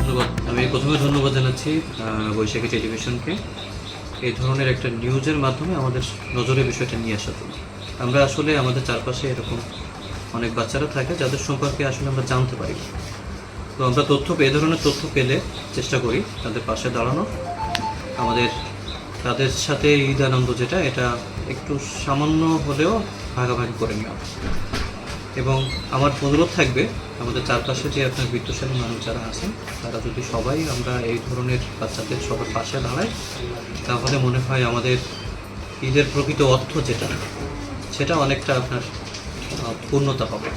ধন্যবাদ। আমি প্রথমে ধন্যবাদ জানাচ্ছি বৈশাখী টেলিভিশনকে এই ধরনের একটা নিউজের মাধ্যমে আমাদের নজরে বিষয়টা নিয়ে আসার জন্য। আমরা আসলে আমাদের চারপাশে এরকম অনেক বাচ্চারা থাকে যাদের সম্পর্কে আসলে আমরা জানতে পারি না। তো আমরা এই ধরনের তথ্য পেলে চেষ্টা করি তাদের পাশে দাঁড়ানো, আমাদের তাদের সাথে ঈদ আনন্দ যেটা এটা একটু সামান্য হলেও ভাগাভাগি করে নেওয়া। এবং আমার অনুরোধ থাকবে আমাদের চারপাশে যে আপনার বিত্তশালী মানুষ যারা আছেন তারা যদি সবাই আমরা এই ধরনের বাচ্চাদের সবার পাশে দাঁড়াই, তাহলে মনে হয় আমাদের ঈদের প্রকৃত অর্থ যেটা সেটা অনেকটা আপনার পূর্ণতা হবে।